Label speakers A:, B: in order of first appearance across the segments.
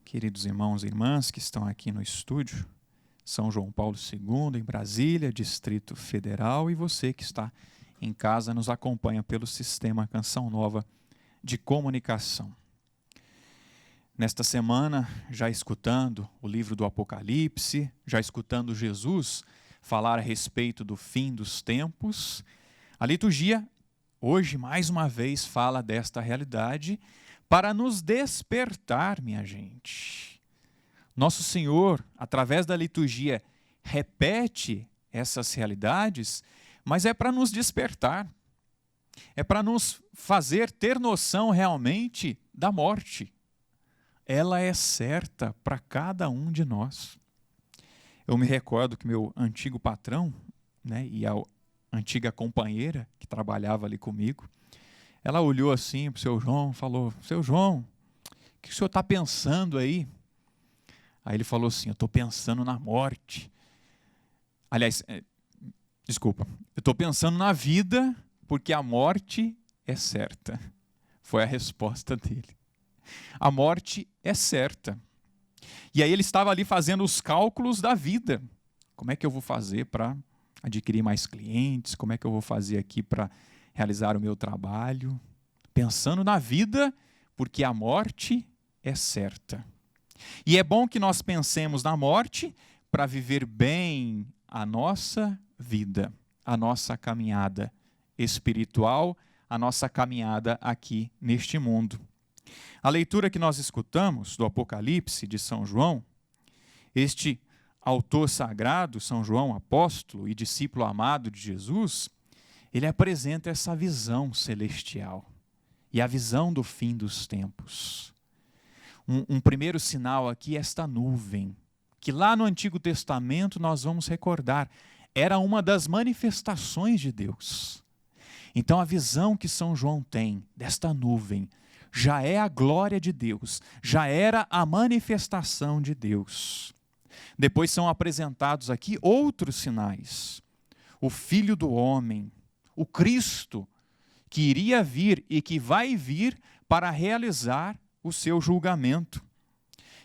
A: Queridos irmãos e irmãs que estão aqui no estúdio, São João Paulo II, em Brasília, Distrito Federal, e você que está em casa nos acompanha pelo sistema Canção Nova de comunicação. Nesta semana, já escutando o livro do Apocalipse, já escutando Jesus falar a respeito do fim dos tempos, a liturgia hoje mais uma vez fala desta realidade para nos despertar, minha gente. Nosso Senhor, através da liturgia, repete essas realidades, mas é para nos despertar. É para nos fazer ter noção realmente da morte. Ela é certa para cada um de nós. Eu me recordo que meu antigo patrão, e a antiga companheira que trabalhava ali comigo, ela olhou assim para o seu João e falou: seu João, o que o senhor está pensando aí? Aí ele falou assim: eu estou pensando na morte. Aliás, desculpa, eu estou pensando na vida porque a morte é certa. Foi a resposta dele. A morte é certa. E aí ele estava ali fazendo os cálculos da vida. Como é que eu vou fazer para adquirir mais clientes? Como é que eu vou fazer aqui para realizar o meu trabalho? Pensando na vida, porque a morte é certa. E é bom que nós pensemos na morte para viver bem a nossa vida, a nossa caminhada espiritual, a nossa caminhada aqui neste mundo. A leitura que nós escutamos do Apocalipse de São João, este autor sagrado, São João, apóstolo e discípulo amado de Jesus, ele apresenta essa visão celestial e a visão do fim dos tempos. Um primeiro sinal aqui é esta nuvem, que lá no Antigo Testamento nós vamos recordar, era uma das manifestações de Deus. Então a visão que São João tem desta nuvem já é a glória de Deus, já era a manifestação de Deus. Depois são apresentados aqui outros sinais. O Filho do Homem, o Cristo, que iria vir e que vai vir para realizar o seu julgamento.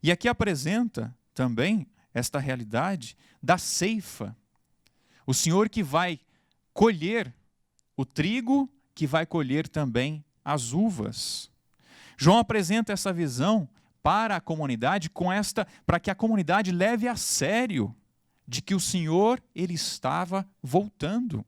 A: E aqui apresenta também esta realidade da ceifa. O Senhor que vai colher o trigo, que vai colher também as uvas. João apresenta essa visão para a comunidade para que a comunidade leve a sério de que o Senhor ele estava voltando.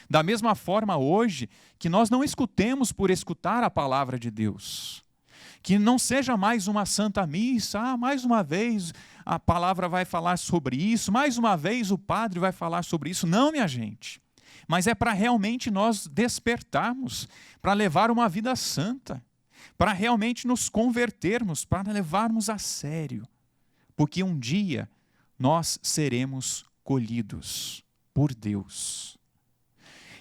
A: Da mesma forma hoje, que nós não escutemos por escutar a palavra de Deus. Que não seja mais uma santa missa, mais uma vez a palavra vai falar sobre isso, mais uma vez o padre vai falar sobre isso. Não, minha gente. Mas é para realmente nós despertarmos, para levar uma vida santa, para realmente nos convertermos, para levarmos a sério. Porque um dia nós seremos colhidos por Deus.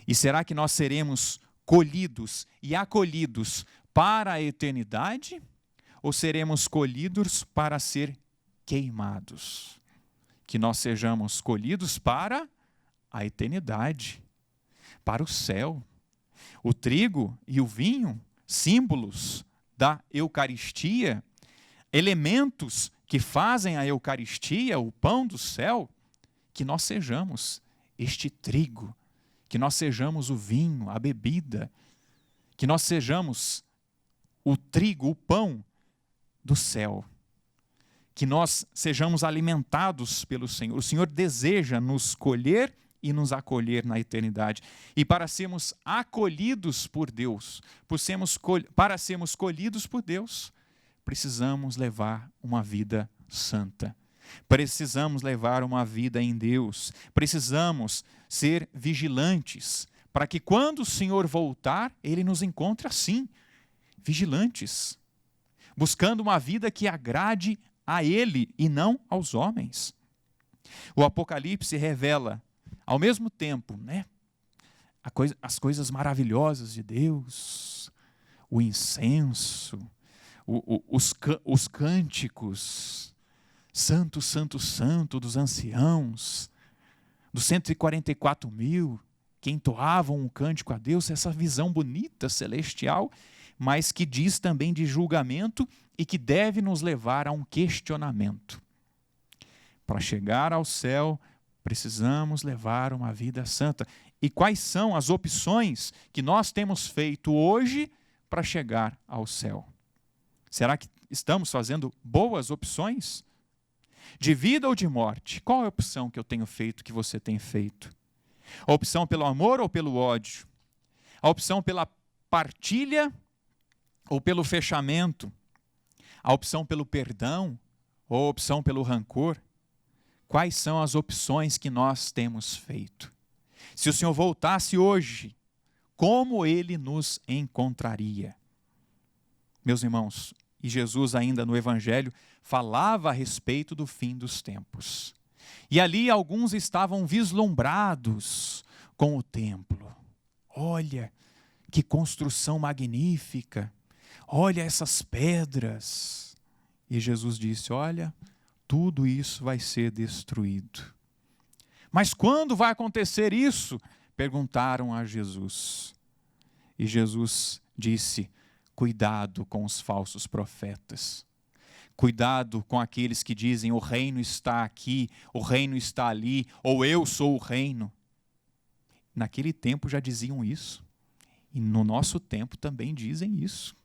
A: E será que nós seremos colhidos e acolhidos para a eternidade? Ou seremos colhidos para ser queimados? Que nós sejamos colhidos para a eternidade, para o céu. O trigo e o vinho, símbolos da Eucaristia, elementos que fazem a Eucaristia, o pão do céu, que nós sejamos este trigo, que nós sejamos o vinho, a bebida, que nós sejamos o trigo, o pão do céu, que nós sejamos alimentados pelo Senhor. O Senhor deseja nos colher e nos acolher na eternidade. E para sermos acolhidos por Deus, para sermos colhidos por Deus, precisamos levar uma vida santa. Precisamos levar uma vida em Deus. Precisamos ser vigilantes, para que quando o Senhor voltar, Ele nos encontre assim, vigilantes, buscando uma vida que agrade a Ele e não aos homens. O Apocalipse revela, ao mesmo tempo, as coisas maravilhosas de Deus, o incenso, os cânticos, Santo, Santo, Santo dos anciãos, dos 144 mil que entoavam um cântico a Deus, essa visão bonita, celestial, mas que diz também de julgamento e que deve nos levar a um questionamento. Para chegar ao céu, precisamos levar uma vida santa. E quais são as opções que nós temos feito hoje para chegar ao céu? Será que estamos fazendo boas opções? De vida ou de morte? Qual é a opção que eu tenho feito, que você tem feito? A opção pelo amor ou pelo ódio? A opção pela partilha ou pelo fechamento? A opção pelo perdão ou a opção pelo rancor? Quais são as opções que nós temos feito? Se o Senhor voltasse hoje, como Ele nos encontraria? Meus irmãos, e Jesus ainda no Evangelho falava a respeito do fim dos tempos. E ali alguns estavam vislumbrados com o templo. Olha, que construção magnífica! Olha essas pedras! E Jesus disse, olha, tudo isso vai ser destruído. Mas quando vai acontecer isso? Perguntaram a Jesus. E Jesus disse, cuidado com os falsos profetas. Cuidado com aqueles que dizem, o reino está aqui, o reino está ali, ou eu sou o reino. Naquele tempo já diziam isso. E no nosso tempo também dizem isso.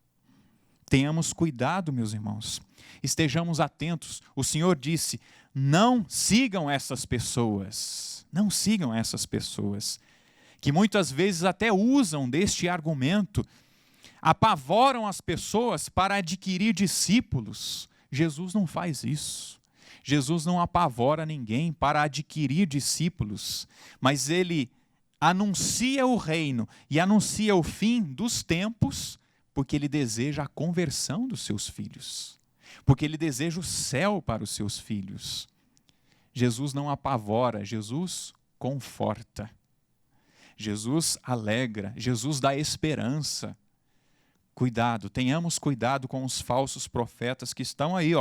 A: Tenhamos cuidado, meus irmãos. Estejamos atentos. O Senhor disse, não sigam essas pessoas. Não sigam essas pessoas. Que muitas vezes até usam deste argumento, apavoram as pessoas para adquirir discípulos. Jesus não faz isso. Jesus não apavora ninguém para adquirir discípulos, mas Ele anuncia o reino e anuncia o fim dos tempos, porque Ele deseja a conversão dos seus filhos, porque Ele deseja o céu para os seus filhos. Jesus não apavora, Jesus conforta. Jesus alegra, Jesus dá esperança. Cuidado, tenhamos cuidado com os falsos profetas que estão aí,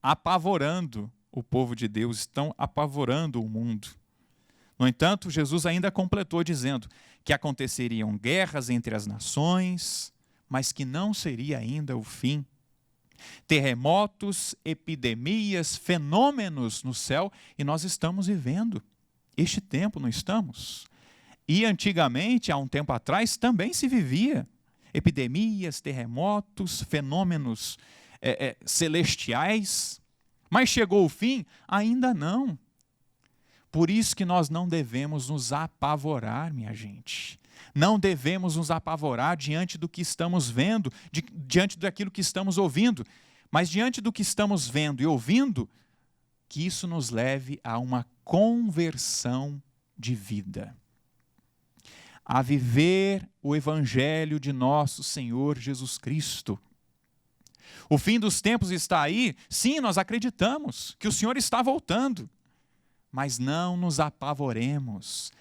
A: apavorando o povo de Deus, estão apavorando o mundo. No entanto, Jesus ainda completou dizendo que aconteceriam guerras entre as nações, mas que não seria ainda o fim. Terremotos, epidemias, fenômenos no céu, e nós estamos vivendo este tempo, não estamos? E antigamente, há um tempo atrás, também se vivia epidemias, terremotos, fenômenos celestiais, mas chegou o fim? Ainda não. Por isso que nós não devemos nos apavorar, minha gente. Não devemos nos apavorar diante do que estamos vendo, diante daquilo que estamos ouvindo, mas diante do que estamos vendo e ouvindo, que isso nos leve a uma conversão de vida. A viver o Evangelho de nosso Senhor Jesus Cristo. O fim dos tempos está aí? Sim, nós acreditamos que o Senhor está voltando. Mas não nos apavoremos.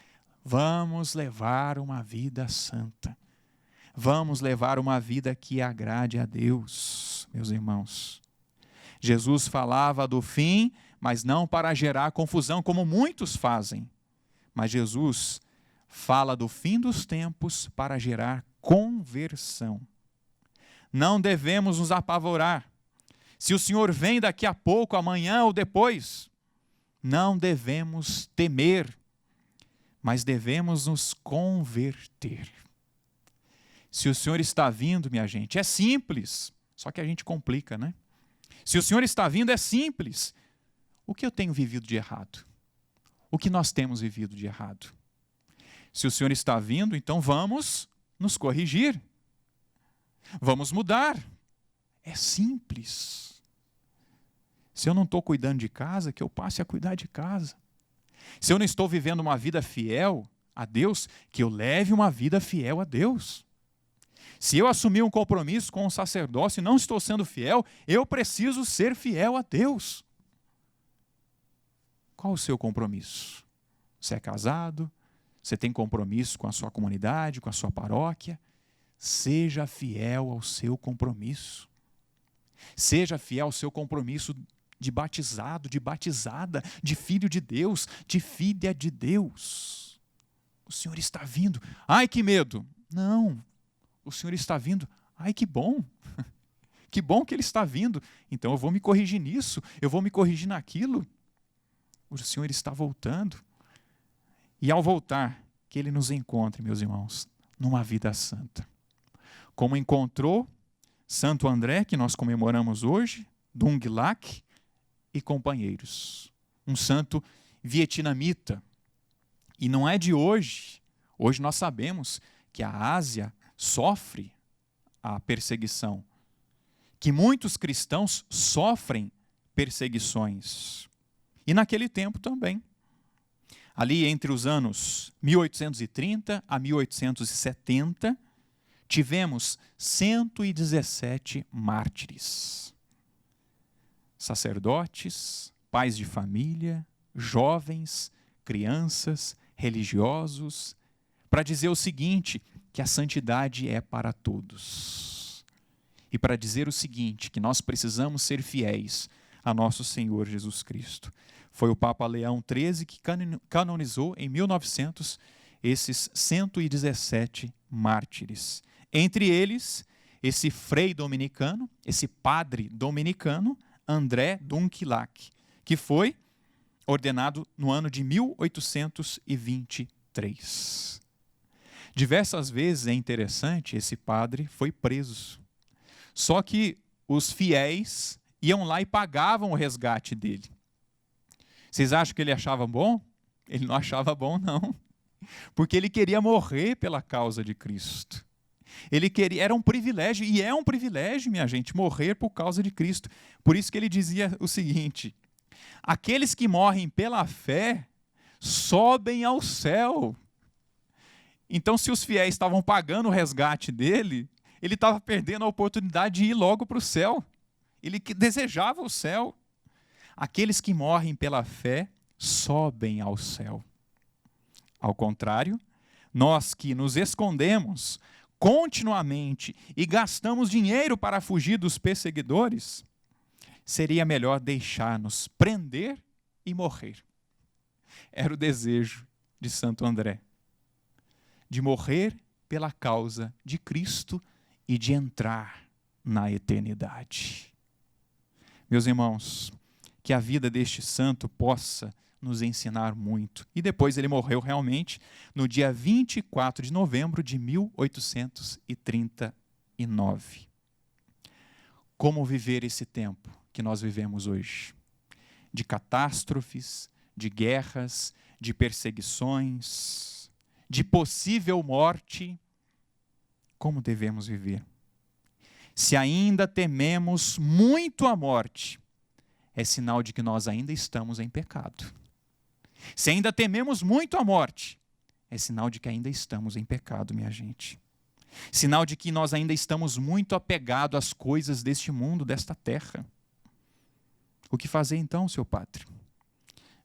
A: Vamos levar uma vida santa. Vamos levar uma vida que agrade a Deus, meus irmãos. Jesus falava do fim, mas não para gerar confusão, como muitos fazem. Mas Jesus fala do fim dos tempos para gerar conversão. Não devemos nos apavorar. Se o Senhor vem daqui a pouco, amanhã ou depois, não devemos temer, mas devemos nos converter. Se o Senhor está vindo, minha gente, é simples, só que a gente complica, né? Se o Senhor está vindo, é simples. O que eu tenho vivido de errado? O que nós temos vivido de errado? Se o Senhor está vindo, então vamos nos corrigir. Vamos mudar. É simples. Se eu não estou cuidando de casa, que eu passe a cuidar de casa. Se eu não estou vivendo uma vida fiel a Deus, que eu leve uma vida fiel a Deus. Se eu assumir um compromisso com o sacerdócio e não estou sendo fiel, eu preciso ser fiel a Deus. Qual o seu compromisso? Você é casado? Você tem compromisso com a sua comunidade, com a sua paróquia? Seja fiel ao seu compromisso. Seja fiel ao seu compromisso de batizado, de batizada, de filho de Deus, de filha de Deus. O Senhor está vindo. Ai, que medo! Não, o Senhor está vindo Ai, que bom! Que bom que ele está vindo. Então eu vou me corrigir nisso, eu vou me corrigir naquilo. O Senhor está voltando. E ao voltar, que ele nos encontre, meus irmãos, numa vida santa. Como encontrou Santo André, que nós comemoramos hoje, Dung Lac e companheiros. Um santo vietnamita. E não é de hoje. Hoje nós sabemos que a Ásia sofre a perseguição, que muitos cristãos sofrem perseguições. E naquele tempo também. Ali entre os anos 1830 a 1870, tivemos 117 mártires. Sacerdotes, pais de família, jovens, crianças, religiosos, para dizer o seguinte, que a santidade é para todos. E para dizer o seguinte, que nós precisamos ser fiéis a nosso Senhor Jesus Cristo. Foi o Papa Leão XIII que canonizou em 1900 esses 117 mártires. Entre eles, esse frei dominicano, esse padre dominicano, André Dung Lac, que foi ordenado no ano de 1823. Diversas vezes, é interessante, esse padre foi preso. Só que os fiéis iam lá e pagavam o resgate dele. Vocês acham que ele achava bom? Ele não achava bom, não. Porque ele queria morrer pela causa de Cristo. Ele queria, era um privilégio, e é um privilégio, minha gente, morrer por causa de Cristo. Por isso que ele dizia o seguinte: aqueles que morrem pela fé sobem ao céu. Então, se os fiéis estavam pagando o resgate dele, ele estava perdendo a oportunidade de ir logo para o céu. Ele desejava o céu. Aqueles que morrem pela fé sobem ao céu. Ao contrário, nós que nos escondemos continuamente e gastamos dinheiro para fugir dos perseguidores, seria melhor deixar-nos prender e morrer. Era o desejo de Santo André, de morrer pela causa de Cristo e de entrar na eternidade. Meus irmãos, que a vida deste santo possa nos ensinar muito. E depois ele morreu realmente no dia 24 de novembro de 1839. Como viver esse tempo que nós vivemos hoje? De catástrofes, de guerras, de perseguições, de possível morte. Como devemos viver? Se ainda tememos muito a morte, é sinal de que nós ainda estamos em pecado. Se ainda tememos muito a morte, é sinal de que ainda estamos em pecado, minha gente. Sinal de que nós ainda estamos muito apegados às coisas deste mundo, desta terra. O que fazer então, seu padre?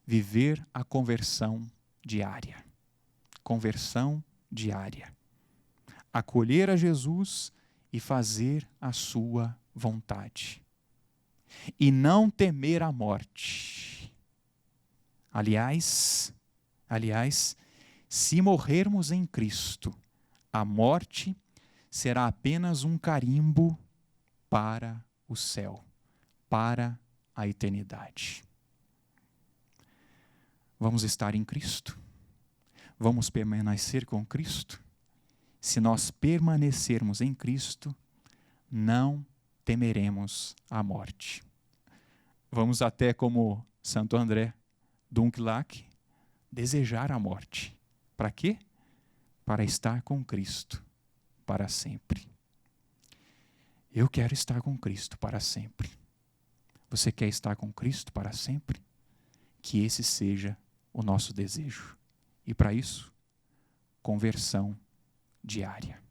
A: Viver a conversão diária. Conversão diária. Acolher a Jesus e fazer a sua vontade. E não temer a morte. Aliás, se morrermos em Cristo, a morte será apenas um carimbo para o céu, para a eternidade. Vamos estar em Cristo? Vamos permanecer com Cristo? Se nós permanecermos em Cristo, não temeremos a morte. Vamos até como Santo André Dung Lac, desejar a morte. Para quê? Para estar com Cristo para sempre. Eu quero estar com Cristo para sempre. Você quer estar com Cristo para sempre? Que esse seja o nosso desejo. E para isso, conversão diária.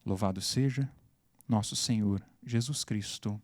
A: Louvado seja nosso Senhor Jesus Cristo.